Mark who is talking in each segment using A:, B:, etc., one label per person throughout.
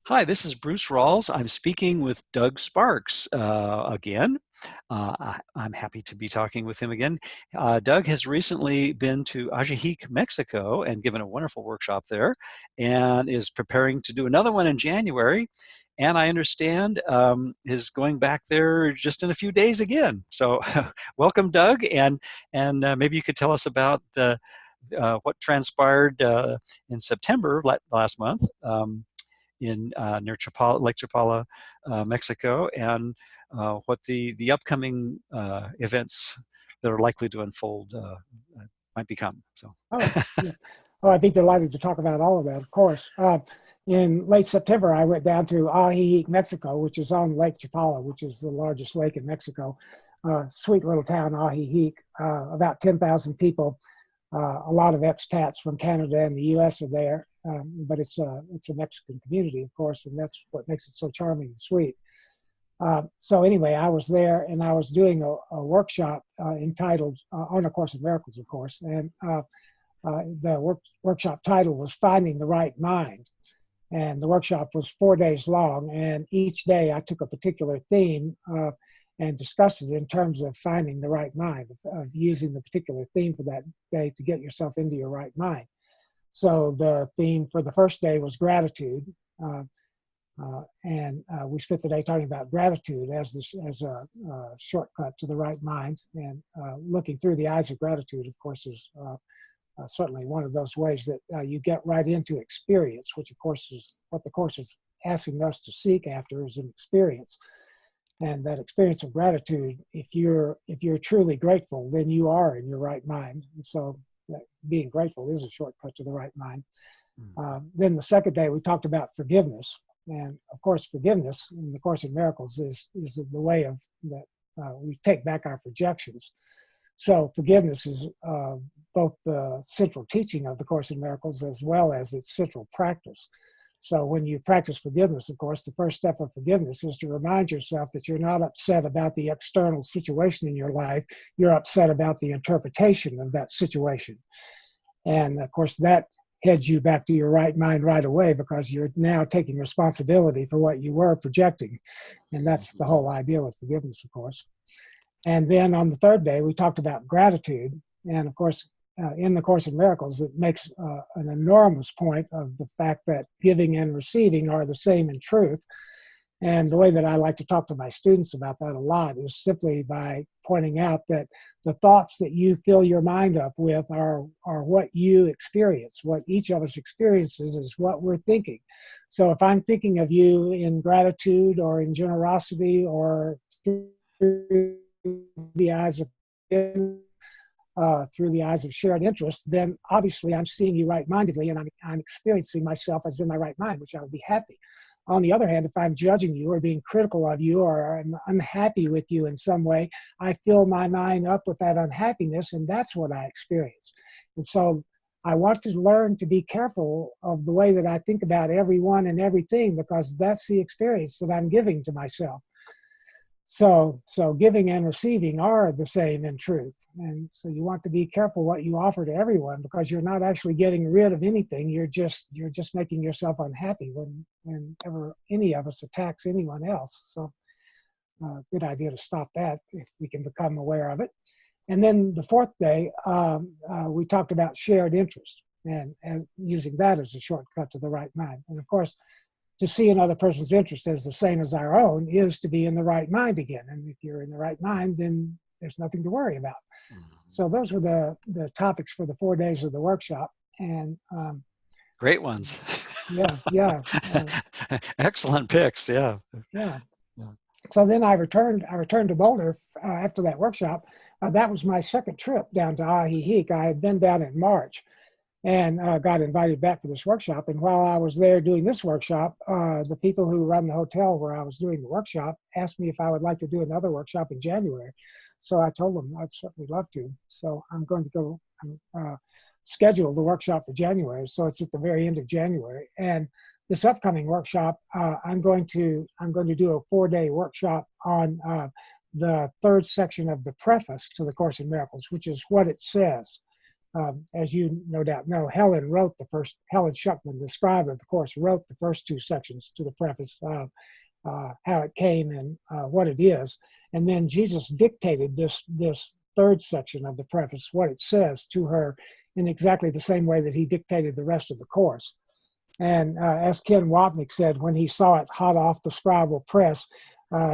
A: Hi, this is Bruce Rawles. I'm speaking with Doug Sparks again. I'm happy to be talking with him again. Doug has recently been to Ajijic, Mexico, and given a wonderful workshop there, and is preparing to do another one in January. And I understand is going back there just in a few days again. So, welcome, Doug, and maybe you could tell us about what transpired in September last month. In near Chapala, Lake Chapala, Mexico, and what the upcoming events that are likely to unfold might become. So,
B: Oh, yeah. Oh, I'd be delighted to talk about all of that, of course. In late September, I went down to Ajijic, Mexico, which is on Lake Chapala, which is the largest lake in Mexico. Sweet little town, Ajijic, about 10,000 people. A lot of expats from Canada and the U.S. are there, but it's a Mexican community, of course, and that's what makes it so charming and sweet. So anyway, I was there and I was doing a workshop entitled on A Course in Miracles, of course, and the workshop title was Finding the Right Mind. And the workshop was 4 days long, and each day I took a particular theme and discussed it in terms of finding the right mind, of using the particular theme for that day to get yourself into your right mind. So the theme for the first day was gratitude, and we spent the day talking about gratitude as a shortcut to the right mind. And looking through the eyes of gratitude, of course, is certainly one of those ways that you get right into experience, which of course is what the Course is asking us to seek after, is an experience. And that experience of gratitude, if you're truly grateful, then you are in your right mind. And so being grateful is a shortcut to the right mind. Then the second day, we talked about forgiveness. And of course, forgiveness in the Course in Miracles is the way of that we take back our projections. So forgiveness is both the central teaching of the Course in Miracles as well as its central practice. So when you practice forgiveness, of course, the first step of forgiveness is to remind yourself that you're not upset about the external situation in your life. You're upset about the interpretation of that situation. And of course, that heads you back to your right mind right away, because you're now taking responsibility for what you were projecting. And that's the whole idea with forgiveness, of course. And then on the third day, we talked about gratitude. And of course, in the Course in Miracles, it makes an enormous point of the fact that giving and receiving are the same in truth. And the way that I like to talk to my students about that a lot is simply by pointing out that the thoughts that you fill your mind up with are what you experience. What each of us experiences is what we're thinking. So if I'm thinking of you in gratitude or in generosity or through the eyes of through the eyes of shared interest, then obviously I'm seeing you right-mindedly, and I'm experiencing myself as in my right mind, which I would be happy. On the other hand, if I'm judging you or being critical of you or I'm unhappy with you in some way, I fill my mind up with that unhappiness, and that's what I experience. And so I want to learn to be careful of the way that I think about everyone and everything, because that's the experience that I'm giving to myself. So giving and receiving are the same in truth. And so you want to be careful what you offer to everyone, because you're not actually getting rid of anything. You're just making yourself unhappy whenever any of us attacks anyone else. So good idea to stop that if we can become aware of it. And then the fourth day, we talked about shared interest and using that as a shortcut to the right mind. And of course, to see another person's interest as the same as our own is to be in the right mind again. And if you're in the right mind, then there's nothing to worry about. So those were the topics for the 4 days of the workshop. And
A: great ones.
B: Yeah.
A: Excellent picks. Yeah.
B: So then I returned to Boulder after that workshop. That was my second trip down to Ajijic. I had been down in March and got invited back for this workshop. And while I was there doing this workshop, the people who run the hotel where I was doing the workshop asked me if I would like to do another workshop in January. So I told them I'd certainly love to. So I'm going to go schedule the workshop for January. So it's at the very end of January. And this upcoming workshop, I'm going to do a 4-day workshop on the third section of the preface to the Course in Miracles, which is what it says. as you no doubt know, Helen Schuckman, the scribe of the course, wrote the first two sections to the preface, how it came and what it is. And then Jesus dictated this third section of the preface, what it says, to her in exactly the same way that he dictated the rest of the course. And as Ken Wapnick said, when he saw it hot off the scribal press,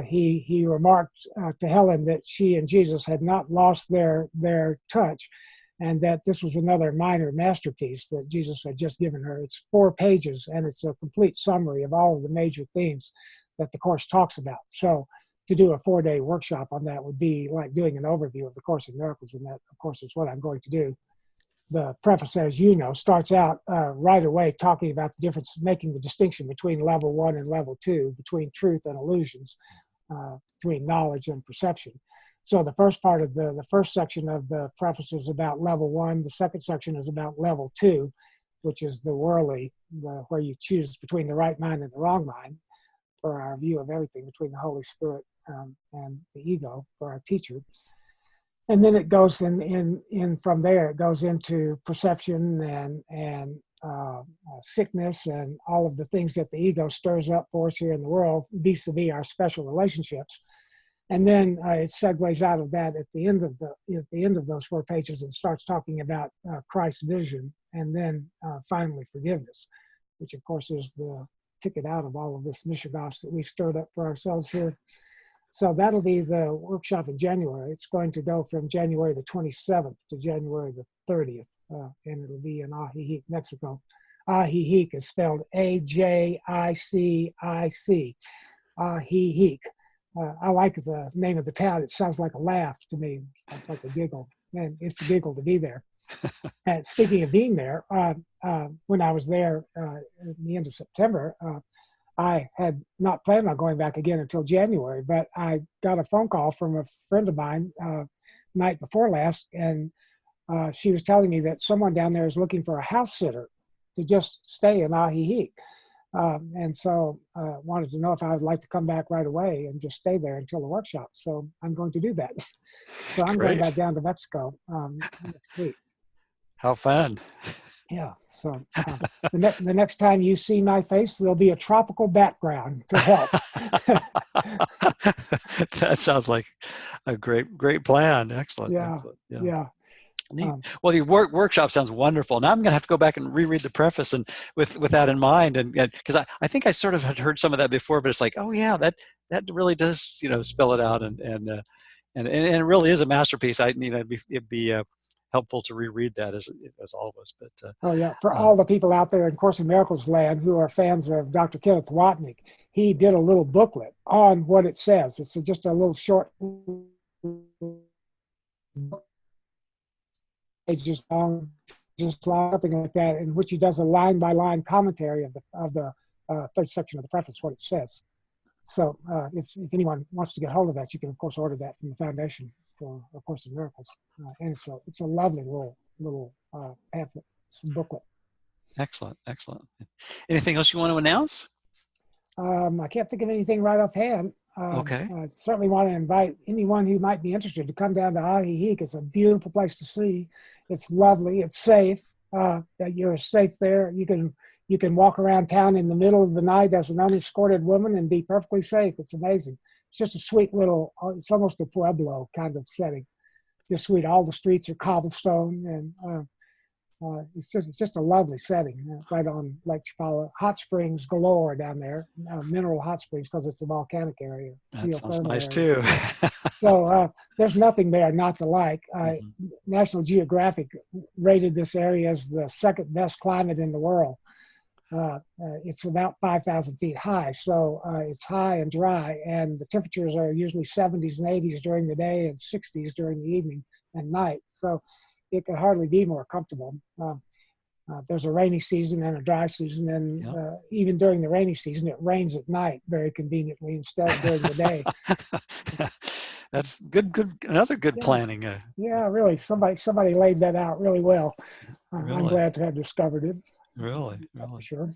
B: he remarked to Helen that she and Jesus had not lost their touch, and that this was another minor masterpiece that Jesus had just given her. It's 4 pages, and it's a complete summary of all of the major themes that the course talks about. So to do a 4-day workshop on that would be like doing an overview of the Course in Miracles, and that, of course, is what I'm going to do. The preface, as you know, starts out right away talking about the difference, making the distinction between level 1 and level 2, between truth and illusions, between knowledge and perception. So the first part of the first section of the preface is about level 1. The second section is about level 2, which is the worldly, where you choose between the right mind and the wrong mind, for our view of everything, between the Holy Spirit and the ego, for our teacher. And then it goes in from there, it goes into perception and sickness and all of the things that the ego stirs up for us here in the world, vis-a-vis our special relationships. And then it segues out of that at the end of those 4 pages and starts talking about Christ's vision, and then finally forgiveness, which of course is the ticket out of all of this mishigas that we've stirred up for ourselves here. So that'll be the workshop in January. It's going to go from January the 27th to January the 30th, and it'll be in Ajijic, Mexico. Ajijic is spelled Ajicic. Ajijic. I like the name of the town. It sounds like a laugh to me. It sounds like a giggle, and it's a giggle to be there. And speaking of being there, when I was there at the end of September, I had not planned on going back again until January, but I got a phone call from a friend of mine night before last, and she was telling me that someone down there is looking for a house sitter to just stay in Ajijic. And so wanted to know if I would like to come back right away and just stay there until the workshop. So I'm going to do that. So I'm going back down to Mexico next week.
A: How fun.
B: Yeah. So the next time you see my face, there'll be a tropical background to help.
A: That sounds like a great plan. Excellent.
B: Yeah.
A: Excellent.
B: Yeah.
A: Well, the workshop sounds wonderful. Now I'm going to have to go back and reread the preface, and with that in mind, and because I think I sort of had heard some of that before, but it's like, oh yeah, that really does spell it out, and it really is a masterpiece. It'd be helpful to reread that as always. But
B: oh yeah, for all the people out there in Course in Miracles land who are fans of Dr. Kenneth Wapnick, he did a little booklet on what it says. It's just a little short pages long, just something like that, in which he does a line-by-line commentary of the third section of the preface, what it says. So if anyone wants to get hold of that, you can of course order that from the Foundation for A Course in Miracles, and so it's a lovely little pamphlet, booklet.
A: Excellent. Anything else you want to announce?
B: I can't think of anything right offhand.
A: Okay.
B: I certainly want to invite anyone who might be interested to come down to Ajijic. It's a beautiful place to see. It's lovely. It's safe. You're safe there. You can walk around town in the middle of the night as an unescorted woman and be perfectly safe. It's amazing. It's just a sweet little, it's almost a Pueblo kind of setting. Just sweet. All the streets are cobblestone, and it's just a lovely setting right on Lake Chapala. Hot springs galore down there, mineral hot springs, because it's a volcanic area.
A: That sounds nice
B: area.
A: too.
B: So there's nothing there not to like. National Geographic rated this area as the second best climate in the world. It's about 5,000 feet high, so it's high and dry, and the temperatures are usually 70s and 80s during the day and 60s during the evening and night. So it could hardly be more comfortable. There's a rainy season and a dry season, and even during the rainy season, it rains at night very conveniently instead of during the day.
A: That's good. Another good planning.
B: Yeah, really. Somebody laid that out really well.
A: Really?
B: I'm glad to have discovered it.
A: Really?
B: For sure.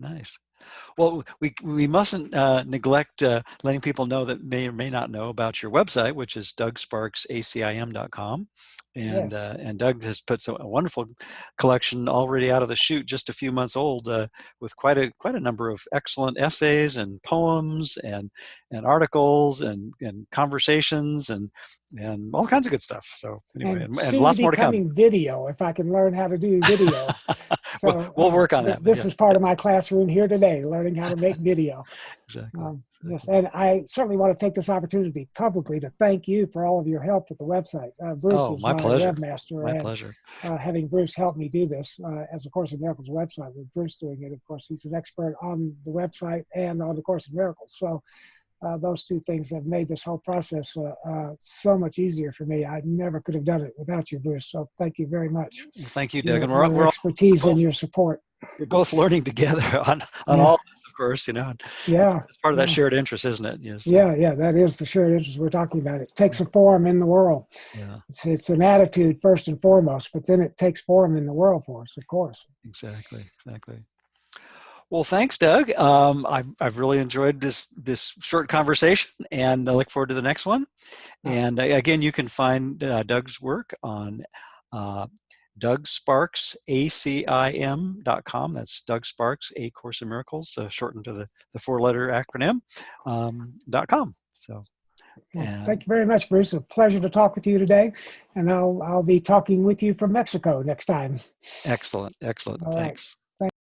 A: Nice. Well, we mustn't neglect letting people know that may or may not know about your website, which is DougSparksACIM.com.
B: Yes.
A: And Doug has put a wonderful collection already out of the chute, just a few months old, with quite a number of excellent essays and poems and articles and conversations and all kinds of good stuff. So anyway,
B: And
A: and
B: soon to
A: lots
B: be
A: more to come.
B: coming video, if I can learn how to do video. So
A: We'll work on that.
B: this
A: Yes,
B: is part of my classroom here today, learning how to make video.
A: exactly.
B: Yes, and I certainly want to take this opportunity publicly to thank you for all of your help with the website. Bruce
A: Oh,
B: is
A: my
B: my
A: pleasure.
B: webmaster,
A: My
B: and
A: pleasure.
B: having Bruce help me do this as a Course in Miracles website, with Bruce doing it, of course, he's an expert on the website and on the Course in Miracles. So those two things have made this whole process so much easier for me. I never could have done it without you, Bruce. So thank you very much
A: Well, thank you,
B: for
A: Doug. And
B: your expertise and your support.
A: we're both learning together on
B: Yeah,
A: all of this, of course. You know,
B: yeah,
A: it's part of that
B: yeah.
A: shared interest, isn't it? Yes.
B: Yeah, that is the shared interest we're talking about. It takes a form in the world.
A: Yeah.
B: It's an attitude first and foremost, but then it takes form in the world for us, of course.
A: Exactly. Well, thanks, Doug. I've really enjoyed this short conversation, and I look forward to the next one. And again, you can find Doug's work on DougSparksACIM.com. That's Doug Sparks, A Course in Miracles, shortened to the four-letter acronym, .com. So,
B: Well,
A: and
B: thank you very much, Bruce. A pleasure to talk with you today. And I'll be talking with you from Mexico next time.
A: excellent.
B: All right.
A: Thanks.